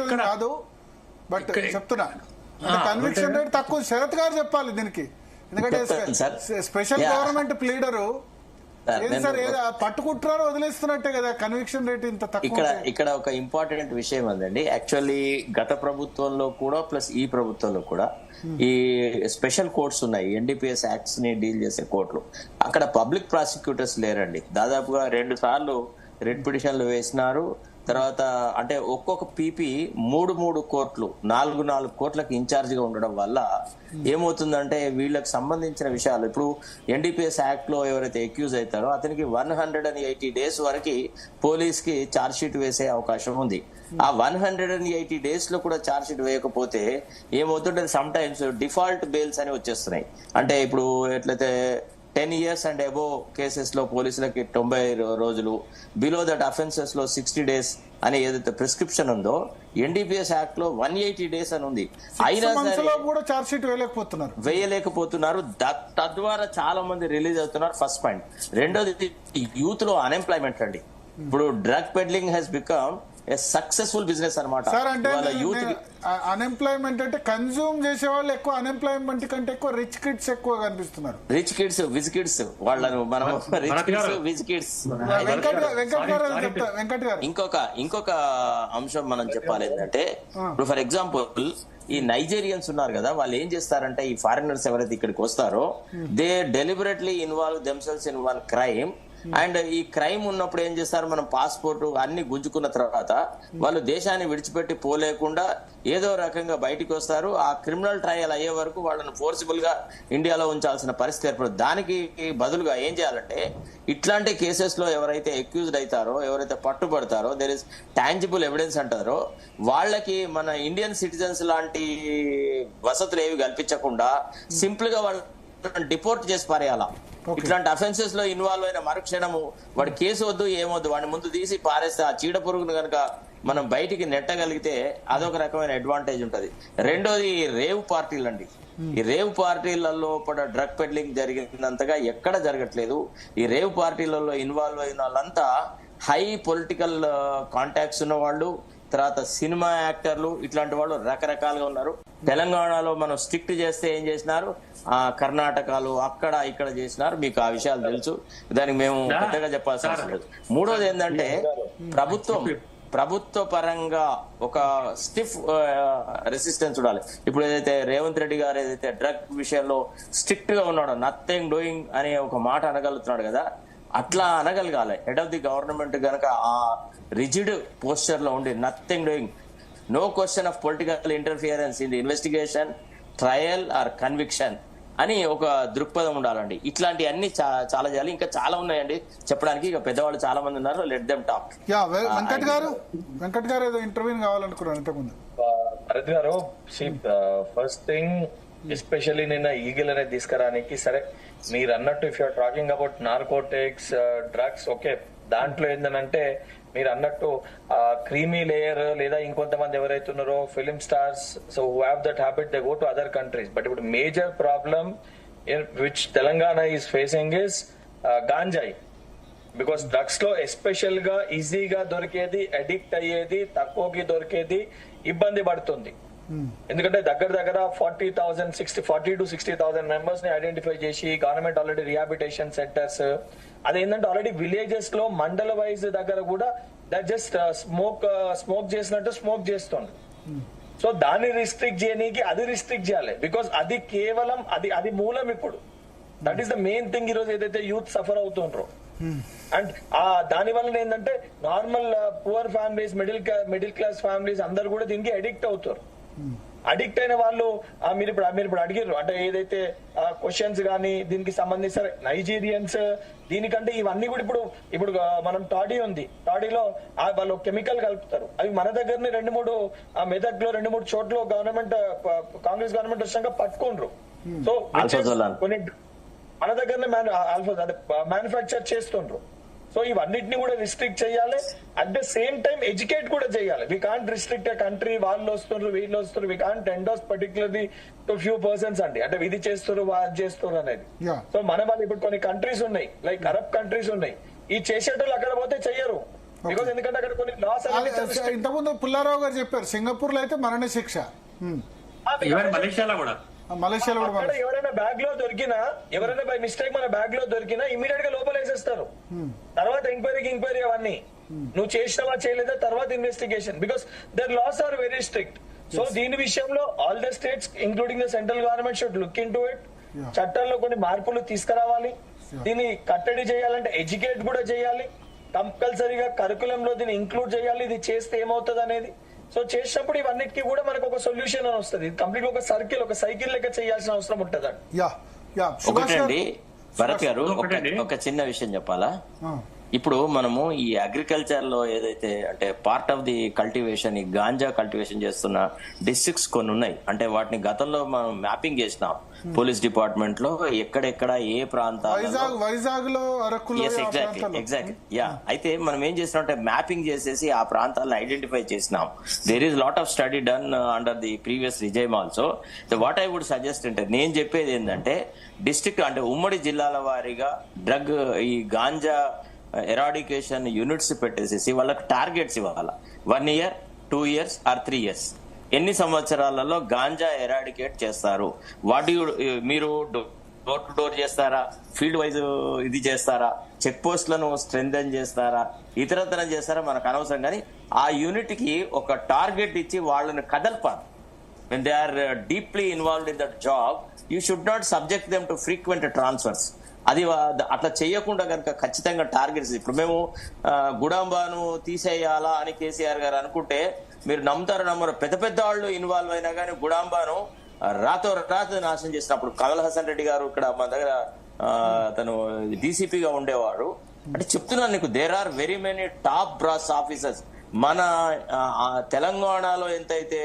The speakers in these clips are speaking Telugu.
అవుతుంది కాదు, బట్ చెప్తున్నా కన్విక్షన్ రేట్ తక్కువ. శరత్ గారు చెప్పాలి దీనికి, ఎందుకంటే స్పెషల్ గవర్నమెంట్ ప్లీడరు సార్ పట్టుకుంటున్నారో వదిలేస్తున్నట్టే కదా కన్విక్షన్ రేట్ ఇంత తక్కువ. ఇక్కడ ఒక ఇంపార్టెంట్ విషయం ఉందండి. యాక్చువల్లీ గత ప్రభుత్వంలో కూడా ప్లస్ ఈ ప్రభుత్వంలో కూడా ఈ స్పెషల్ కోర్ట్స్ ఉన్నాయి, ఎన్డీపీఎస్ యాక్ట్స్ ని డీల్ చేసే కోర్టులు. అక్కడ పబ్లిక్ ప్రాసిక్యూటర్స్ లేరండి. దాదాపుగా 2 సార్లు రెడ్ పిటిషన్లు వేసినారు. తర్వాత అంటే ఒక్కొక్క పీపీ 3 కోర్టులు 4 కోర్టులకు ఇన్ఛార్జ్ గా ఉండడం వల్ల ఏమవుతుందంటే వీళ్ళకి సంబంధించిన విషయాలు ఇప్పుడు ఎన్డీపీఎస్ యాక్ట్ లో ఎవరైతే అక్యూజ్ అవుతారో అతనికి 180 days వరకు పోలీస్ కి ఛార్జ్ షీట్ వేసే అవకాశం ఉంది. ఆ 180 days లో కూడా ఛార్జ్ షీట్ వేయకపోతే ఏమవుతుంటే సమ్ టైమ్స్ డిఫాల్ట్ బెయిల్స్ అని వచ్చేస్తున్నాయి. అంటే ఇప్పుడు ఎట్లయితే 10 years అండ్ అబోవ్ కేసెస్ లో పోలీసులకి 90 రోజులు, బిలో దట్ అఫెన్సెస్ లో 60 days అని ఏదైతే ప్రిస్క్రిప్షన్ ఉందో ఎన్డీపీఎస్ యాక్ట్ లో 180 days అని ఉంది. అయినా సరే కూడా ఛార్జ్ షీట్ వేయలేకపోతున్నారు. తద్వారా చాలా మంది రిలీజ్ అవుతున్నారు. First point. రెండోది యూత్ లో అన్ఎంప్లాయ్మెంట్ అండి. ఇప్పుడు drug peddling has become successful business అనమాట. అన్ఎంప్లాయ్మెంట్ అంటే కన్జ్యూమ్ చేసే వాళ్ళు ఎక్కువ, అన్ఎంప్లాయ్మెంట్ కంటే ఎక్కువ రిచ్ కిడ్స్ ఎక్కువ కనిపిస్తున్నారు. రిచ్ కిడ్స్, విజ్ కిడ్స్ వాళ్ళను మనం రిచ్ కిడ్స్, విజ్ కిడ్స్. ఇంకొక అంశం మనం చెప్పాలి ఏంటంటే ఇప్పుడు ఫర్ ఎగ్జాంపుల్ ఈ నైజీరియన్స్ ఉన్నారు కదా, వాళ్ళు ఏం చేస్తారంటే ఈ ఫారినర్స్ ఎవరైతే ఇక్కడికి వస్తారో they deliberately involve themselves in one crime. And ఈ క్రైమ్ ఉన్నప్పుడు ఏం చేస్తారు, మనం పాస్పోర్ట్ అన్ని గుంజుకున్న తర్వాత వాళ్ళు దేశాన్ని విడిచిపెట్టి పోలేకుండా ఏదో రకంగా బయటికి వస్తారు. ఆ క్రిమినల్ ట్రయల్ అయ్యే వరకు వాళ్ళని ఫోర్సిబుల్ గా ఇండియాలో ఉంచాల్సిన పరిస్థితి ఏర్పడుతుంది. దానికి బదులుగా ఏం చేయాలంటే ఇట్లాంటి కేసెస్ లో ఎవరైతే అక్యూజ్డ్ అవుతారో, ఎవరైతే పట్టుబడతారో, దేర్ ఇస్ టాంజిబుల్ ఎవిడెన్స్ అంటారో వాళ్ళకి మన ఇండియన్ సిటిజన్స్ లాంటి వసతులు ఏవి కల్పించకుండా సింపుల్ గా వాళ్ళు డిపోర్ట్ చేసి పారేయాలా. ఇట్లాంటి అఫెన్సెస్ లో ఇన్వాల్వ్ అయిన మరుక్షణము వాడి కేసు వద్దు ఏమొద్దు వాడిని ముందు తీసి పారేస్తే ఆ చీడ పురుగును కనుక మనం బయటికి నెట్టగలిగితే అదొక రకమైన అడ్వాంటేజ్ ఉంటది. రెండోది రేవ్ పార్టీలు అండి. ఈ రేవ్ పార్టీలలో డ్రగ్ పెడ్లింగ్ జరిగినంతగా ఎక్కడ జరగట్లేదు. ఈ రేవ్ పార్టీలలో ఇన్వాల్వ్ అయిన వాళ్ళంతా హై పొలిటికల్ కాంటాక్ట్స్ ఉన్న వాళ్ళు, తర్వాత సినిమా యాక్టర్లు, ఇట్లాంటి వాళ్ళు రకరకాలుగా ఉన్నారు. తెలంగాణలో మనం స్ట్రిక్ట్ చేస్తే ఏం చేసినారు, కర్ణాటకలో అక్కడ ఇక్కడ చేసినారు. మీకు ఆ విషయాలు తెలుసు, దానికి మేము పెద్దగా చెప్పాల్సిన అవసరం లేదు. మూడోది ఏంటంటే ప్రభుత్వ పరంగా ఒక స్టిఫ్ రెసిస్టెన్స్ ఉండాలి. ఇప్పుడు ఏదైతే రేవంత్ రెడ్డి గారు ఏదైతే డ్రగ్ విషయంలో స్ట్రిక్ట్ గా ఉన్నాడో, నథింగ్ డూయింగ్ అనే ఒక మాట అనగలుగుతున్నాడు కదా, అట్లా అనగలగాలి. హెడ్ ఆఫ్ ది గవర్నమెంట్ గనక ఆ రిజిడ్ పోస్చర్ లో ఉండి nothing doing, no question of political interference in the investigation, trial or conviction అని ఒక దృక్పథం ఉండాలండి. ఇట్లాంటి అన్ని చాలా చేయాలి. ఇంకా చాలా ఉన్నాయండి చెప్పడానికి, ఇక పెద్దవాళ్ళు చాలా మంది ఉన్నారు. Let them talk. వెంకట్ గారు ఏదో ఇంటర్వ్యూ కావాలనుకున్నారు ఇంతకుముందు. Bharat garu, first thing especially నిన్న ఈగిల్ అనేది తీసుకురానికి, సరే మీరు అన్నట్టు if you are talking about narcotics, drugs, okay, దాంట్లో ఏంటంటే మీరు అన్నట్టు క్రీమీ లేయర్ లేదా ఇంకొంతమంది ఎవరైతే ఉన్నారో film stars, so who have that habit, they go to other countries. But ఇప్పుడు major problem which Telangana is facing is గాంజాయి. బికాస్ డ్రగ్స్ లో ఎస్పెషల్ గా ఈజీగా దొరికేది, అడిక్ట్ అయ్యేది, తక్కువకి దొరికేది ఇబ్బంది పడుతుంది. ఎందుకంటే దగ్గర 40 to 60,000 మెంబర్స్ ని ఐడెంటిఫై చేసి గవర్నమెంట్ ఆల్రెడీ రిహాబిలిటేషన్ సెంటర్స్, అదేంటంటే ఆల్రెడీ విలేజెస్ లో మండల వైజ్ దగ్గర కూడా దట్ జస్ట్ స్మోక్ చేసినట్టు స్మోక్ చేస్తుంది. సో దాన్ని రిస్ట్రిక్ట్ చేయడానికి అది రిస్ట్రిక్ట్ చేయాలి. బికాస్ అది కేవలం అది మూలం. ఇప్పుడు that is the main thing. ఈ రోజు ఏదైతే యూత్ సఫర్ అవుతుండ్రో, అండ్ దాని వల్ల ఏంటంటే normal poor families, middle class families అందరు కూడా దీనికి అడిక్ట్ అవుతారు. అడిక్ట్ అయిన వాళ్ళు మీరు ఇప్పుడు అడిగారు అంటే ఏదైతే క్వశ్చన్స్ కానీ దీనికి సంబంధించిన నైజీరియన్స్, దీనికంటే ఇవన్నీ కూడా ఇప్పుడు మనం టాడీ ఉంది, టాడీలో వాళ్ళు కెమికల్ కలుపుతారు. అవి మన దగ్గరనే 2-3 మెదక్లో 2-3 చోట్ల గవర్నమెంట్, కాంగ్రెస్ గవర్నమెంట్ వచ్చాక పట్టుకుండ్రు. సో కొన్ని మన దగ్గరనే మ్యానుఫ్యాక్చర్ చేస్తుండ్రు. సో ఇవన్నిటిని కూడా రిస్ట్రిక్ట్ చేయాలి. At the same time educate కూడా చేయాలి. We can't restrict a country, వాళ్ళు వస్తున్నారు వీళ్ళు వస్తున్నారు, we can't ఎండోస్ particularly to few persons అండి, అంటే ఇది చేస్తారు అది చేస్తారు అనేది. సో మన వాళ్ళు ఇప్పుడు కొన్ని కంట్రీస్ ఉన్నాయి, లైక్ అరబ్ కంట్రీస్ ఉన్నాయి, ఈ చేసేటోళ్ళు అక్కడ పోతే చెయ్యరు. బికాస్ ఎందుకంటే అక్కడ కొన్ని లాస్ ఇంతకుముందు పుల్లారావు గారు చెప్పారు సింగపూర్ లో అయితే మరణ శిక్ష, మలేషియాలో కూడా ఎవరైనా బ్యాగ్ లో దొరికినా, ఎవరైనా బై మిస్టేక్ మన బ్యాగ్ లో దొరికినా ఇమీడియట్ గా లోపల వేసేస్తారు. తర్వాత ఎంక్వైరీ అవన్నీ నువ్వు చేసినవా చేయలేదా తర్వాత investigation, because their laws are very strict. So దీని విషయంలో all the states including the central government should look into it. చట్టాల్లో కొన్ని మార్పులు తీసుకురావాలి. దీన్ని కట్టడి చేయాలంటే ఎడ్యుకేట్ కూడా చేయాలి, కంపల్సరీగా కరికులం లో దీన్ని ఇంక్లూడ్ చేయాలి. ఇది చేస్తే ఏమవుతుంది అనేది. సో చేసినప్పుడు ఇవన్నిటికీ కూడా మనకు ఒక సొల్యూషన్ అని వస్తుంది. కంప్లీట్ ఒక సైకిల్ లెక్క చేయాల్సిన అవసరం ఉంటుందండి. ఒకటండి భరత్ గారు, ఒక చిన్న విషయం చెప్పాలా. ఇప్పుడు మనము ఈ అగ్రికల్చర్ లో ఏదైతే అంటే పార్ట్ ఆఫ్ ది కల్టివేషన్, ఈ గాంజా కల్టివేషన్ చేస్తున్న డిస్ట్రిక్ట్స్ కొన్ని ఉన్నాయి. అంటే వాటిని గతంలో మనం మ్యాపింగ్ చేసినాం పోలీస్ డిపార్ట్మెంట్ లో, ఎక్కడెక్కడ ఏ ప్రాంతాలు. వైజాగ్ లో ఎగ్జాక్ట్లీ యా. అయితే మనం ఏం చేసినాం అంటే మ్యాపింగ్ చేసేసి ఆ ప్రాంతాలను ఐడెంటిఫై చేసినాం. There is lot of study done under the previous regime also. What I would suggest అంటే, నేను చెప్పేది ఏంటంటే డిస్ట్రిక్ట్ అంటే ఉమ్మడి జిల్లాల వారీగా డ్రగ్ ఈ గాంజా ఎరాడికేషన్ యూనిట్స్ పెట్టేసేసి వాళ్ళకి టార్గెట్స్ ఇవ్వాలి. 1 year, 2 years ఆర్ 3 years. ఎన్ని సంవత్సరాలలో గాంజా ఎరాడికేట్ చేస్తారు? మీరు డోర్ టు డోర్ చేస్తారా, ఫీల్డ్ వైజ్ ఇది చేస్తారా, చెక్ పోస్ట్లను స్ట్రెంథెన్ చేస్తారా, ఇతరతరం చేస్తారా, మనకు అనవసరం. కానీ ఆ యూనిట్ కి ఒక టార్గెట్ ఇచ్చి వాళ్ళని కదల్పాలి. when they are deeply involved in that job, you should not subject them to frequent transfers. అది అట్లా చేయకుండా కనుక ఖచ్చితంగా టార్గెట్స్. ఇప్పుడు మేము గుడాంబాను తీసేయాలా అని కేసీఆర్ గారు అనుకుంటే, మీరు నమ్మరు, పెద్ద పెద్ద వాళ్ళు ఇన్వాల్వ్ అయినా కానీ గుడాంబాను రాత్రి నాశనం చేసినప్పుడు కమల్ హాసన్ రెడ్డి గారు ఇక్కడ మన దగ్గర తను డీసీపీగా ఉండేవాడు. అంటే చెప్తున్నాను నీకు, there are very many top brass officers మన తెలంగాణలో ఎంతైతే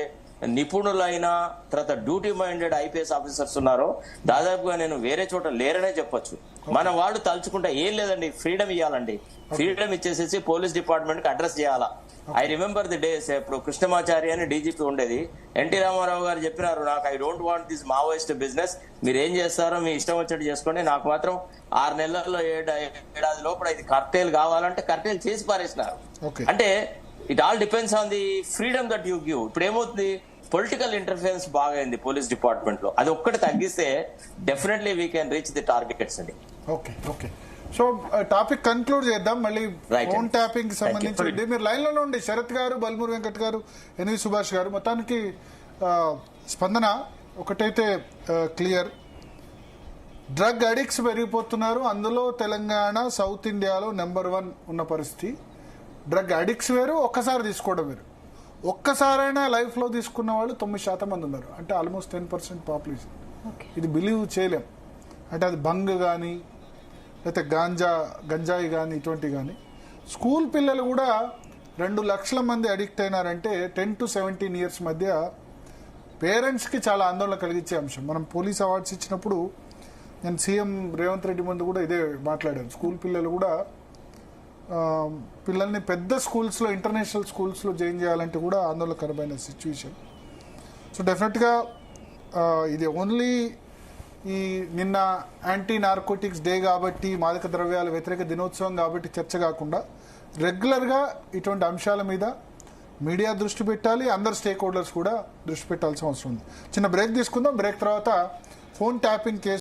నిపుణులైన తర్వాత డ్యూటీ మైండెడ్ ఐపీఎస్ ఆఫీసర్స్ ఉన్నారో దాదాపుగా నేను వేరే చోట లేరనే చెప్పొచ్చు. మన వాళ్ళు తలుచుకుంటే ఏం లేదండి, ఫ్రీడమ్ ఇవ్వాలండి. ఫ్రీడమ్ ఇచ్చేసేసి పోలీస్ డిపార్ట్మెంట్ కి అడ్రస్ చేయాలా. ఐ రిమెంబర్ ది డేస్, ఇప్పుడు కృష్ణమాచారి అని డీజీపీ ఉండేది. ఎన్టీ రామారావు గారు చెప్పినారు, నాకు I don't want this Maoist business, మీరు ఏం చేస్తారో మీ ఇష్టం వచ్చేట్టు చేసుకోండి, నాకు మాత్రం 6 నెలల్లో ఏడాది లోపల ఇది కర్టేల్ కావాలంటే కర్టేల్ చేసి పారేసినారు. అంటే it all depends on the freedom that you give. ఇప్పుడు ఏమవుతుంది, పొలిటికల్ ఇంటర్ఫరెన్స్ బాగా అయింది పోలీస్ డిపార్ట్మెంట్ లో. అది ఒక్కటి తగ్గిస్తే definitely we can reach the targets అండి. ఓకే సో టాపిక్ కన్క్లూడ్ చేద్దాం. మళ్ళీ ఫోన్ ట్యాపింగ్ సంబంధించి మీరు లైన్ లో ఉండి శరత్ గారు, బల్మూర్ వెంకట్ గారు, ఎన్వి సుభాష్ గారు. మొత్తానికి స్పందన ఒకటైతే క్లియర్, డ్రగ్ అడిక్ట్స్ పెరిగిపోతున్నారు. అందులో తెలంగాణ సౌత్ ఇండియాలో నెంబర్ 1 ఉన్న పరిస్థితి. డ్రగ్ అడిక్ట్స్ వేరు, ఒక్కసారి తీసుకోవడం వేరు. ఒక్కసారైనా లైఫ్ లో తీసుకున్న వాళ్ళు 9% మంది ఉన్నారు. అంటే ఆల్మోస్ట్ 10% పాపులేషన్. ఇది బిలీవ్ చేయలేం. అంటే అది బంగ్ కానీ లేకపోతే గంజాయి కానీ ఇటువంటివి కానీ. స్కూల్ పిల్లలు కూడా 2 లక్షల మంది అడిక్ట్ అయినారంటే 10 to 17 years మధ్య పేరెంట్స్కి చాలా ఆందోళన కలిగించే అంశం. మనం పోలీస్ అవార్డ్స్ ఇచ్చినప్పుడు నేను సీఎం రేవంత్ రెడ్డి ముందు కూడా ఇదే మాట్లాడాను. స్కూల్ పిల్లలు కూడా పిల్లల్ని పెద్ద స్కూల్స్లో, ఇంటర్నేషనల్ స్కూల్స్లో జాయిన్ చేయాలంటే కూడా ఆందోళనకరమైన సిచ్యువేషన్. సో డెఫినెట్గా ఇది ఓన్లీ ఈ నిన్న యాంటీ నార్కోటిక్స్ డే కాబట్టి, మాదక ద్రవ్యాల వ్యతిరేక దినోత్సవం కాబట్టి చర్చ కాకుండా రెగ్యులర్గా ఇటువంటి అంశాల మీద మీడియా దృష్టి పెట్టాలి, అందరు స్టేక్ హోల్డర్స్ కూడా దృష్టి పెట్టాల్సిన అవసరం ఉంది. చిన్న బ్రేక్ తీసుకుందాం. బ్రేక్ తర్వాత ఫోన్ ట్యాపింగ్ కేసు